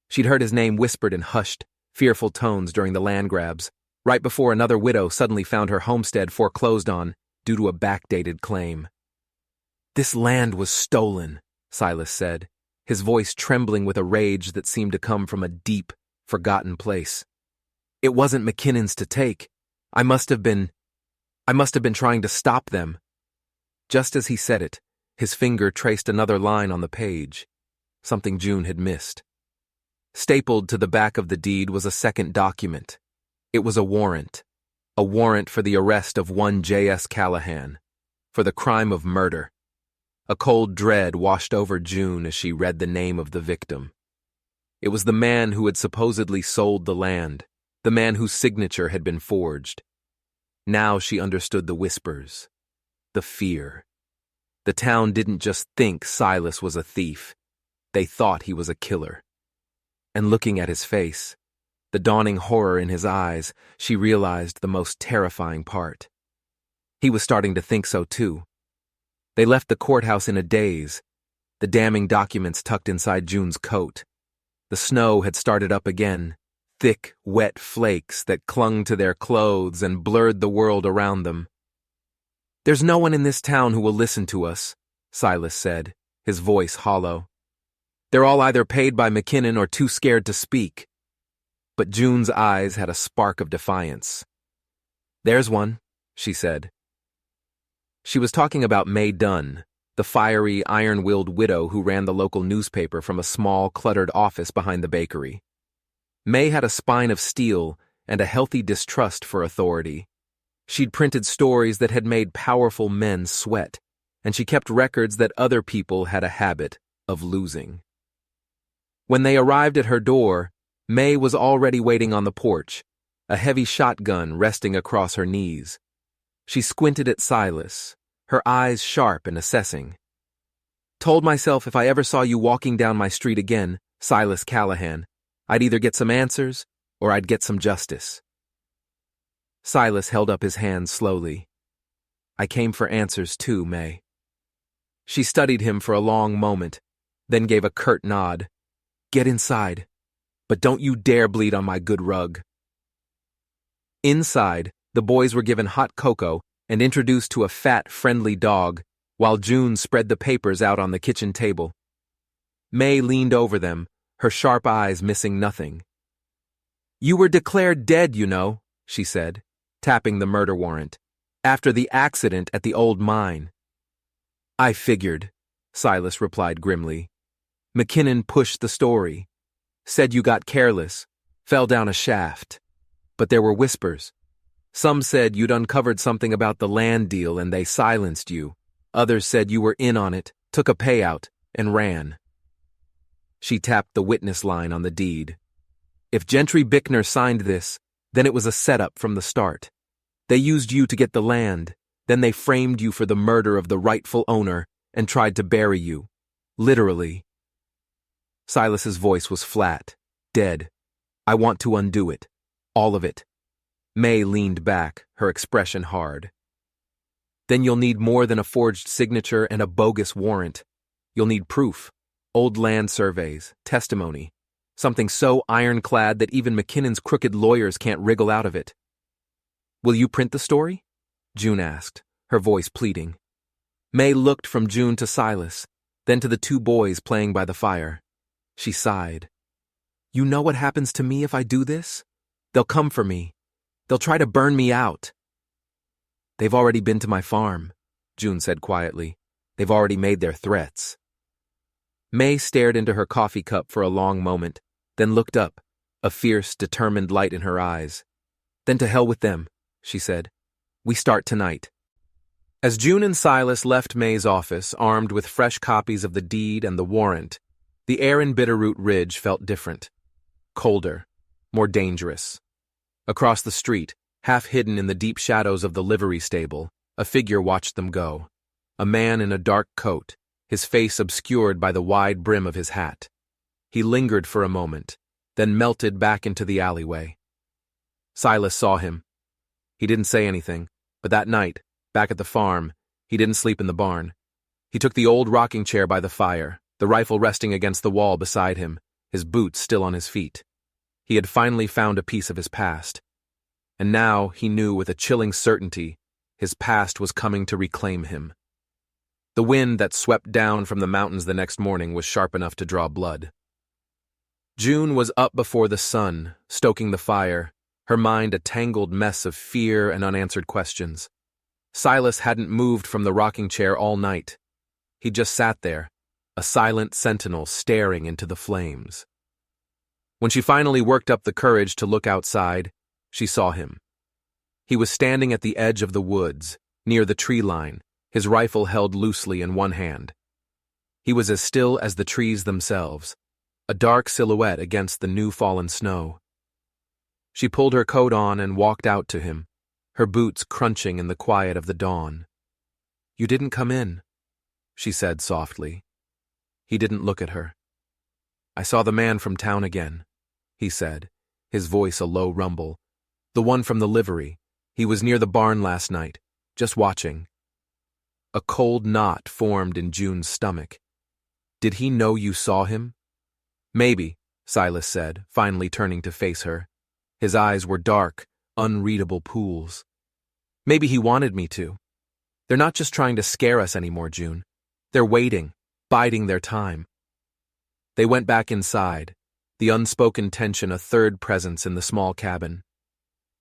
[SPEAKER 1] She'd heard his name whispered in hushed, fearful tones during the land grabs, right before another widow suddenly found her homestead foreclosed on due to a backdated claim. "This land was stolen," Silas said, his voice trembling with a rage that seemed to come from a deep, forgotten place. "It wasn't McKinnon's to take. I must have been trying to stop them." Just as he said it, his finger traced another line on the page, something June had missed. Stapled to the back of the deed was a second document. It was a warrant for the arrest of one J.S. Callahan, for the crime of murder. A cold dread washed over June as she read the name of the victim. It was the man who had supposedly sold the land, the man whose signature had been forged. Now she understood the whispers, the fear. The town didn't just think Silas was a thief. They thought he was a killer. And looking at his face, the dawning horror in his eyes, she realized the most terrifying part. He was starting to think so too. They left the courthouse in a daze, the damning documents tucked inside June's coat. The snow had started up again, thick, wet flakes that clung to their clothes and blurred the world around them. "There's no one in this town who will listen to us," Silas said, his voice hollow. "They're all either paid by McKinnon or too scared to speak." But June's eyes had a spark of defiance. "There's one," she said. She was talking about May Dunn, the fiery, iron-willed widow who ran the local newspaper from a small, cluttered office behind the bakery. May had a spine of steel and a healthy distrust for authority. She'd printed stories that had made powerful men sweat, and she kept records that other people had a habit of losing. When they arrived at her door, May was already waiting on the porch, a heavy shotgun resting across her knees. She squinted at Silas, her eyes sharp and assessing. "Told myself if I ever saw you walking down my street again, Silas Callahan, I'd either get some answers or I'd get some justice." Silas held up his hand slowly. "I came for answers too, May." She studied him for a long moment, then gave a curt nod. "Get inside, but don't you dare bleed on my good rug." Inside, the boys were given hot cocoa and introduced to a fat, friendly dog, while June spread the papers out on the kitchen table. May leaned over them, her sharp eyes missing nothing. "You were declared dead, you know," she said, tapping the murder warrant, "after the accident at the old mine." "I figured," Silas replied grimly. "McKinnon pushed the story. Said you got careless, fell down a shaft. But there were whispers. Some said you'd uncovered something about the land deal and they silenced you. Others said you were in on it, took a payout, and ran." She tapped the witness line on the deed. "If Gentry Bickner signed this, then it was a setup from the start. They used you to get the land, then they framed you for the murder of the rightful owner and tried to bury you. Literally." Silas's voice was flat, dead. "I want to undo it. All of it." May leaned back, her expression hard. "Then you'll need more than a forged signature and a bogus warrant. You'll need proof, old land surveys, testimony, something so ironclad that even McKinnon's crooked lawyers can't wriggle out of it." "Will you print the story?" June asked, her voice pleading. May looked from June to Silas, then to the two boys playing by the fire. She sighed. "You know what happens to me if I do this? They'll come for me. They'll try to burn me out." "They've already been to my farm," June said quietly. "They've already made their threats." May stared into her coffee cup for a long moment, then looked up, a fierce, determined light in her eyes. "Then to hell with them," she said. "We start tonight." As June and Silas left May's office, armed with fresh copies of the deed and the warrant, the air in Bitterroot Ridge felt different. Colder, more dangerous. Across the street, half hidden in the deep shadows of the livery stable, a figure watched them go. A man in a dark coat, his face obscured by the wide brim of his hat. He lingered for a moment, then melted back into the alleyway. Silas saw him. He didn't say anything, but that night, Back at the farm, he didn't sleep in the barn. He took the old rocking chair by the fire, the rifle resting against the wall beside him, his boots still on his feet. He had finally found a piece of his past. And now he knew with a chilling certainty his past was coming to reclaim him. The wind that swept down from the mountains the next morning was sharp enough to draw blood. June was up before the sun, stoking the fire, her mind a tangled mess of fear and unanswered questions. Silas hadn't moved from the rocking chair all night. He just sat there, a silent sentinel staring into the flames. When she finally worked up the courage to look outside, she saw him. He was standing at the edge of the woods, near the tree line, his rifle held loosely in one hand. He was as still as the trees themselves, a dark silhouette against the new-fallen snow. She pulled her coat on and walked out to him, her boots crunching in the quiet of the dawn. "You didn't come in," she said softly. He didn't look at her. "I saw the man from town again," he said, his voice a low rumble. "The one from the livery. He was near the barn last night, just watching." A cold knot formed in June's stomach. "Did he know you saw him?" "Maybe," Silas said, finally turning to face her. His eyes were dark, unreadable pools. "Maybe he wanted me to. They're not just trying to scare us anymore, June. They're waiting, biding their time." They went back inside, the unspoken tension a third presence in the small cabin.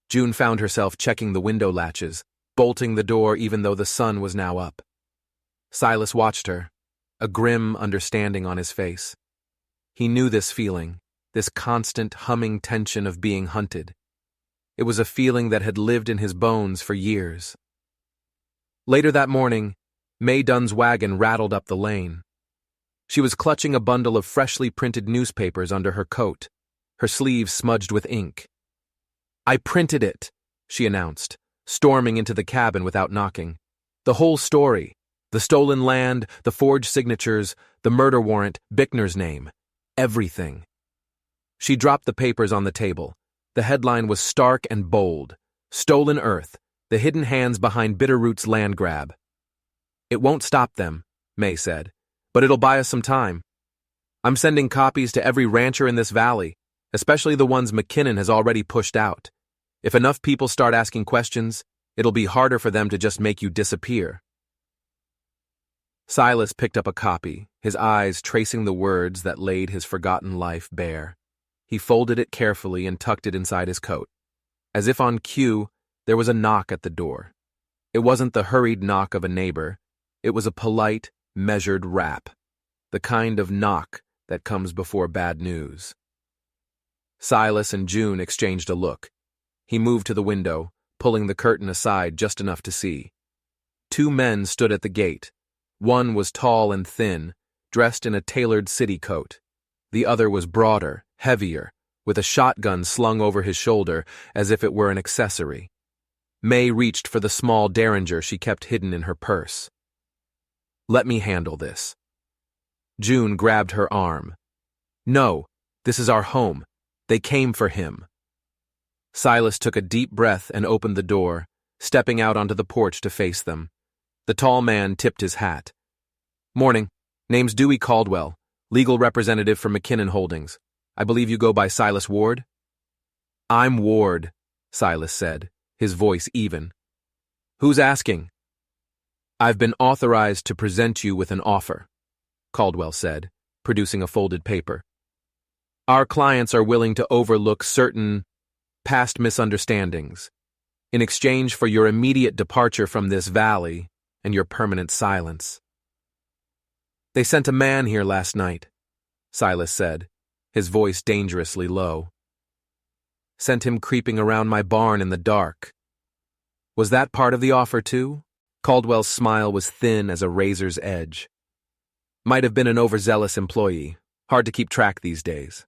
[SPEAKER 1] June found herself checking the window latches, bolting the door even though the sun was now up. Silas watched her, a grim understanding on his face. He knew this feeling, this constant humming tension of being hunted. It was a feeling that had lived in his bones for years. Later that morning, May Dunn's wagon rattled up the lane. She was clutching a bundle of freshly printed newspapers under her coat, her sleeves smudged with ink. "I printed it," she announced, storming into the cabin without knocking. "The whole story. The stolen land, the forged signatures, the murder warrant, Bickner's name. Everything." She dropped the papers on the table. The headline was stark and bold. "Stolen Earth, the hidden hands behind Bitterroot's land grab." "It won't stop them," May said, "but it'll buy us some time. I'm sending copies to every rancher in this valley, especially the ones McKinnon has already pushed out. If enough people start asking questions, it'll be harder for them to just make you disappear." Silas picked up a copy, his eyes tracing the words that laid his forgotten life bare. He folded it carefully and tucked it inside his coat. As if on cue, there was a knock at the door. It wasn't the hurried knock of a neighbor. It was a polite, measured rap, the kind of knock that comes before bad news. Silas and June exchanged a look. He moved to the window, pulling the curtain aside just enough to see. Two men stood at the gate. One was tall and thin, dressed in a tailored city coat. The other was broader, heavier, with a shotgun slung over his shoulder as if it were an accessory. May reached for the small derringer she kept hidden in her purse. "Let me handle this." June grabbed her arm. "No, this is our home. They came for him." Silas took a deep breath and opened the door, stepping out onto the porch to face them. The tall man tipped his hat. "Morning. Name's Dewey Caldwell, legal representative for McKinnon Holdings. I believe you go by Silas Ward?" "I'm Ward," Silas said, his voice even. "Who's asking?" "I've been authorized to present you with an offer," Caldwell said, producing a folded paper. "Our clients are willing to overlook certain past misunderstandings in exchange for your immediate departure from this valley and your permanent silence." "They sent a man here last night," Silas said, his voice dangerously low. "Sent him creeping around my barn in the dark." "Was that part of the offer too?" Caldwell's smile was thin as a razor's edge. "Might have been an overzealous employee. Hard to keep track these days."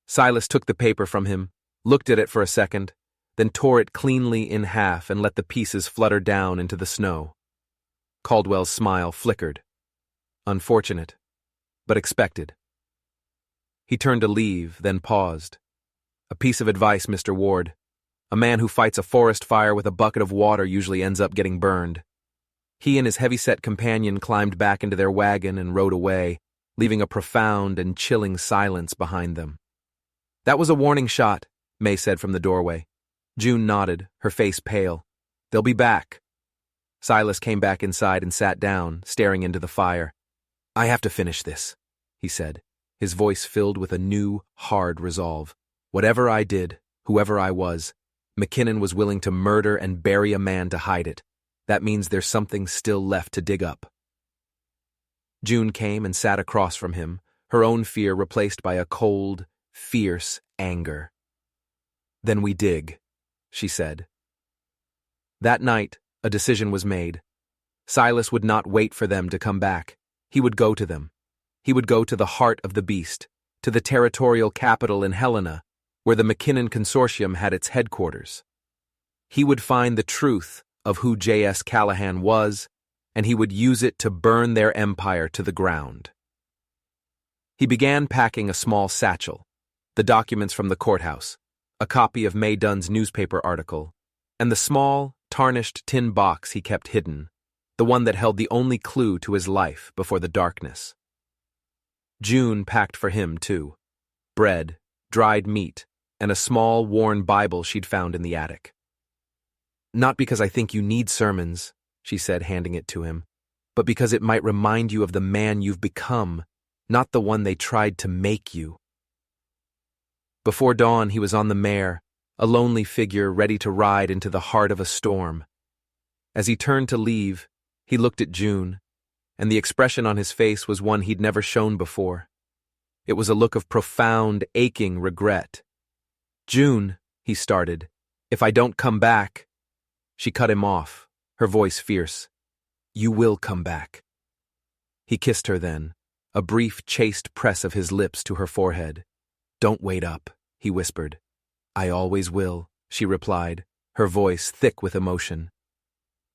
[SPEAKER 1] Silas took the paper from him, looked at it for a second, then tore it cleanly in half and let the pieces flutter down into the snow. Caldwell's smile flickered. Unfortunate, but expected. He turned to leave, then paused. "A piece of advice, Mr. Ward. A man who fights a forest fire with a bucket of water usually ends up getting burned." He and his heavy-set companion climbed back into their wagon and rode away, leaving a profound and chilling silence behind them. "That was a warning shot," May said from the doorway. June nodded, her face pale. "They'll be back." Silas came back inside and sat down, staring into the fire. "I have to finish this," he said, his voice filled with a new, hard resolve. "Whatever I did, whoever I was, McKinnon was willing to murder and bury a man to hide it. That means there's something still left to dig up." June came and sat across from him, her own fear replaced by a cold, fierce anger. "Then we dig," she said. That night, a decision was made. Silas would not wait for them to come back. He would go to them. He would go to the heart of the beast, to the territorial capital in Helena, where the McKinnon Consortium had its headquarters. He would find the truth of who J.S. Callahan was, and he would use it to burn their empire to the ground. He began packing a small satchel, the documents from the courthouse, a copy of May Dunn's newspaper article, and the small, tarnished tin box he kept hidden, the one that held the only clue to his life before the darkness. June packed for him, too. Bread, dried meat, and a small, worn Bible she'd found in the attic. "Not because I think you need sermons," she said, handing it to him, "but because it might remind you of the man you've become, not the one they tried to make you." Before dawn, he was on the mare, a lonely figure ready to ride into the heart of a storm. As he turned to leave, he looked at June, and the expression on his face was one he'd never shown before. It was a look of profound, aching regret. "June," he started, "if I don't come back—" She cut him off, her voice fierce. "You will come back." He kissed her then, a brief, chaste press of his lips to her forehead. "Don't wait up," he whispered. "I always will," she replied, her voice thick with emotion.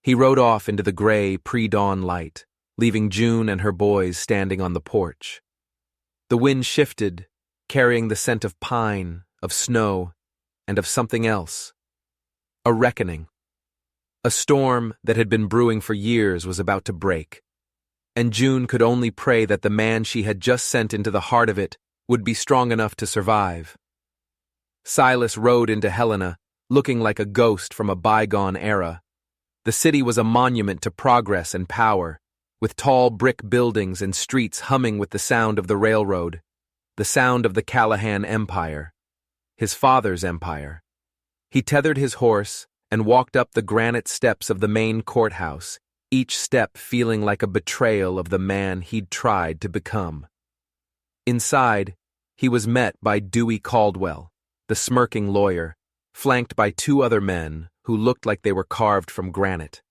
[SPEAKER 1] He rode off into the gray, pre-dawn light, leaving June and her boys standing on the porch. The wind shifted, carrying the scent of pine, of snow, and of something else. A reckoning. A storm that had been brewing for years was about to break, and June could only pray that the man she had just sent into the heart of it would be strong enough to survive. Silas rode into Helena, looking like a ghost from a bygone era. The city was a monument to progress and power, with tall brick buildings and streets humming with the sound of the railroad, the sound of the Callahan Empire, his father's empire. He tethered his horse and walked up the granite steps of the main courthouse, each step feeling like a betrayal of the man he'd tried to become. Inside, he was met by Dewey Caldwell, the smirking lawyer, flanked by two other men who looked like they were carved from granite.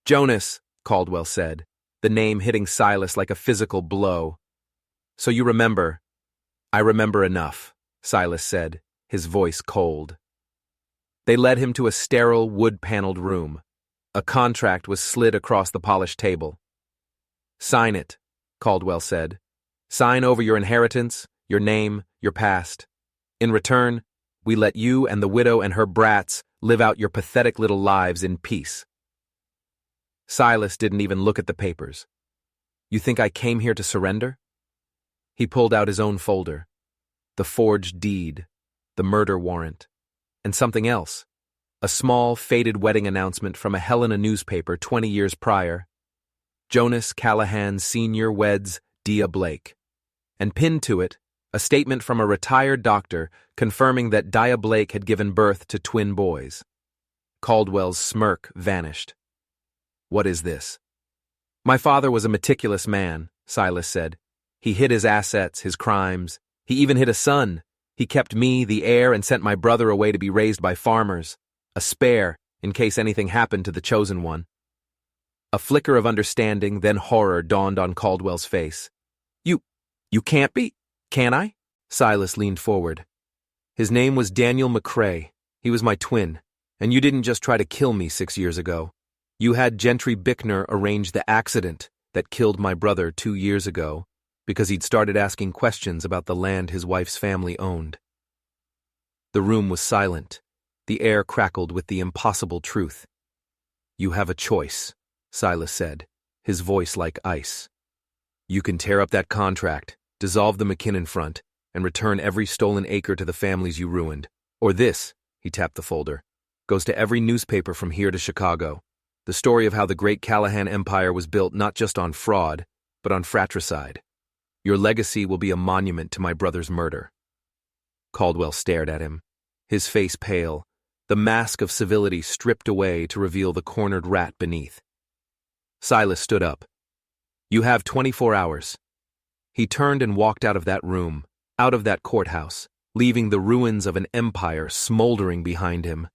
[SPEAKER 1] "Jonas," Caldwell said, the name hitting Silas like a physical blow. "So you remember." "I remember enough," Silas said, his voice cold. They led him to a sterile, wood-paneled room. A contract was slid across the polished table. "Sign it," Caldwell said. "Sign over your inheritance, your name, your past. In return, we let you and the widow and her brats live out your pathetic little lives in peace." Silas didn't even look at the papers. "You think I came here to surrender?" He pulled out his own folder. The forged deed, the murder warrant, and something else. A small, faded wedding announcement from a Helena newspaper 20 years prior. Jonas Callahan Sr. weds Dia Blake. And pinned to it, a statement from a retired doctor confirming that Dia Blake had given birth to twin boys. Caldwell's smirk vanished. "What is this?" "My father was a meticulous man," Silas said. "He hid his assets, his crimes. He even hid a son. He kept me, the heir, and sent my brother away to be raised by farmers. A spare, in case anything happened to the chosen one." A flicker of understanding, then horror dawned on Caldwell's face. You can't be, can I?" Silas leaned forward. "His name was Daniel McCrae. He was my twin, and you didn't just try to kill me 6 years ago. You had Gentry Bickner arrange the accident that killed my brother 2 years ago because he'd started asking questions about the land his wife's family owned." The room was silent. The air crackled with the impossible truth. "You have a choice," Silas said, his voice like ice. You can tear up that contract, dissolve the McKinnon front, and return every stolen acre to the families you ruined. Or this, he tapped the folder, goes to every newspaper from here to Chicago. The story of how the great Callahan empire was built not just on fraud, but on fratricide. Your legacy will be a monument to my brother's murder. Caldwell stared at him, his face pale, the mask of civility stripped away to reveal the cornered rat beneath. Silas stood up. You have 24 hours. He turned and walked out of that room, out of that courthouse, leaving the ruins of an empire smoldering behind him.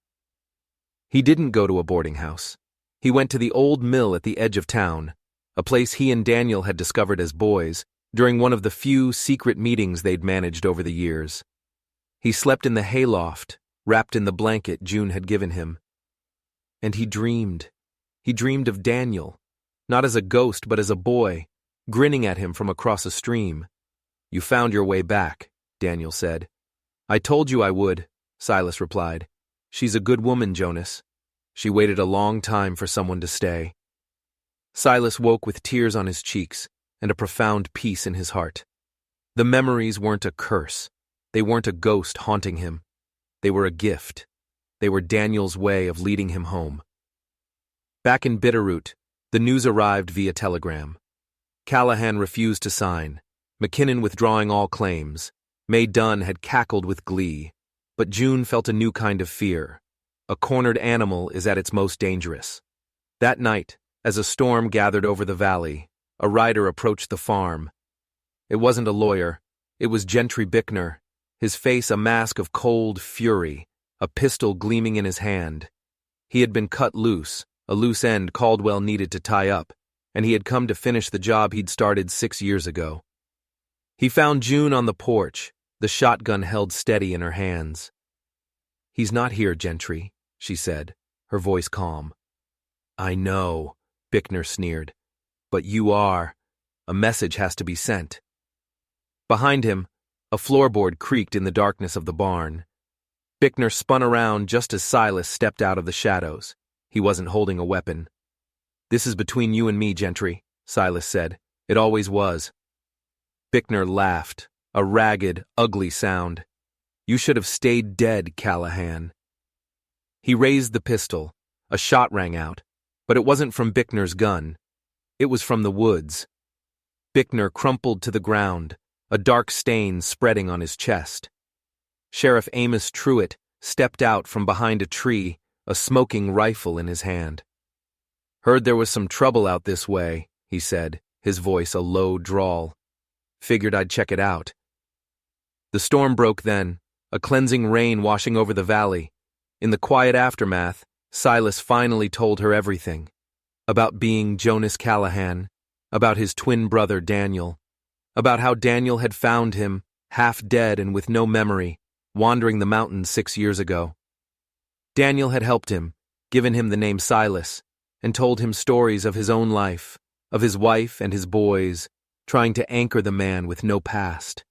[SPEAKER 1] He didn't go to a boarding house. He went to the old mill at the edge of town, a place he and Daniel had discovered as boys during one of the few secret meetings they'd managed over the years. He slept in the hayloft, wrapped in the blanket June had given him. And he dreamed. He dreamed of Daniel, not as a ghost but as a boy, grinning at him from across a stream. You found your way back, Daniel said. I told you I would, Silas replied. She's a good woman, Jonas. She waited a long time for someone to stay. Silas woke with tears on his cheeks and a profound peace in his heart. The memories weren't a curse. They weren't a ghost haunting him. They were a gift. They were Daniel's way of leading him home. Back in Bitterroot, the news arrived via telegram. Callahan refused to sign, McKinnon withdrawing all claims. May Dunn had cackled with glee, but June felt a new kind of fear. A cornered animal is at its most dangerous. That night, as a storm gathered over the valley, a rider approached the farm. It wasn't a lawyer. It was Gentry Bickner, his face a mask of cold fury, a pistol gleaming in his hand. He had been cut loose, a loose end Caldwell needed to tie up, and he had come to finish the job he'd started 6 years ago. He found June on the porch, the shotgun held steady in her hands. He's not here, Gentry, she said, her voice calm. I know, Bickner sneered, but you are. A message has to be sent. Behind him, a floorboard creaked in the darkness of the barn. Bickner spun around just as Silas stepped out of the shadows. He wasn't holding a weapon. This is between you and me, Gentry, Silas said. It always was. Bickner laughed, a ragged, ugly sound. You should have stayed dead, Callahan. He raised the pistol. A shot rang out, but it wasn't from Bickner's gun. It was from the woods. Bickner crumpled to the ground, a dark stain spreading on his chest. Sheriff Amos Truitt stepped out from behind a tree, a smoking rifle in his hand. Heard there was some trouble out this way, he said, his voice a low drawl. Figured I'd check it out. The storm broke then, a cleansing rain washing over the valley. In the quiet aftermath, Silas finally told her everything. About being Jonas Callahan, about his twin brother Daniel, about how Daniel had found him, half dead and with no memory, wandering the mountains 6 years ago. Daniel had helped him, given him the name Silas, and told him stories of his own life, of his wife and his boys, trying to anchor the man with no past.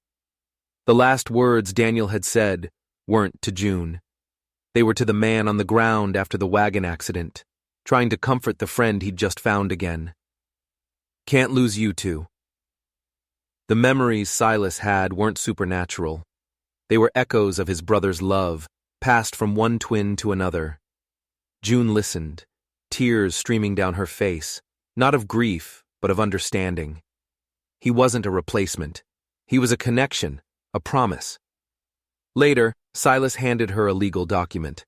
[SPEAKER 1] The last words Daniel had said weren't to June. They were to the man on the ground after the wagon accident, trying to comfort the friend he'd just found again. Can't lose you two. The memories Silas had weren't supernatural. They were echoes of his brother's love, passed from one twin to another. June listened, tears streaming down her face, not of grief, but of understanding. He wasn't a replacement. He was a connection, a promise. Later, Silas handed her a legal document.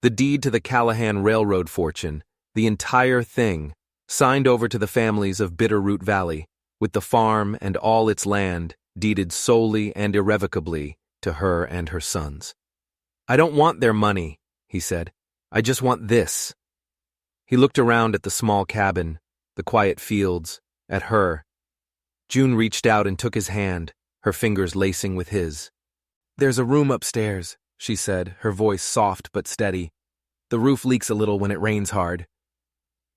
[SPEAKER 1] The deed to the Callahan Railroad fortune, the entire thing, signed over to the families of Bitterroot Valley, with the farm and all its land deeded solely and irrevocably to her and her sons. I don't want their money, he said. I just want this. He looked around at the small cabin, the quiet fields, at her. June reached out and took his hand, her fingers lacing with his. There's a room upstairs, she said, her voice soft but steady. The roof leaks a little when it rains hard.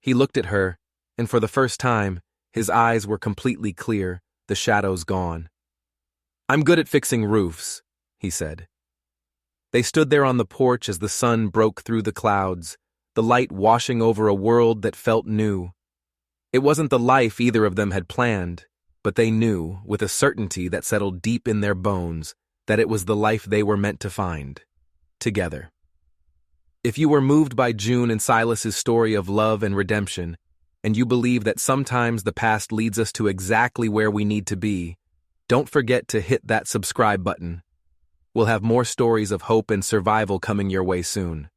[SPEAKER 1] He looked at her, and for the first time, his eyes were completely clear, the shadows gone. I'm good at fixing roofs, he said. They stood there on the porch as the sun broke through the clouds, the light washing over a world that felt new. It wasn't the life either of them had planned, but they knew, with a certainty that settled deep in their bones, that it was the life they were meant to find, together. If you were moved by June and Silas's story of love and redemption, and you believe that sometimes the past leads us to exactly where we need to be, don't forget to hit that subscribe button. We'll have more stories of hope and survival coming your way soon.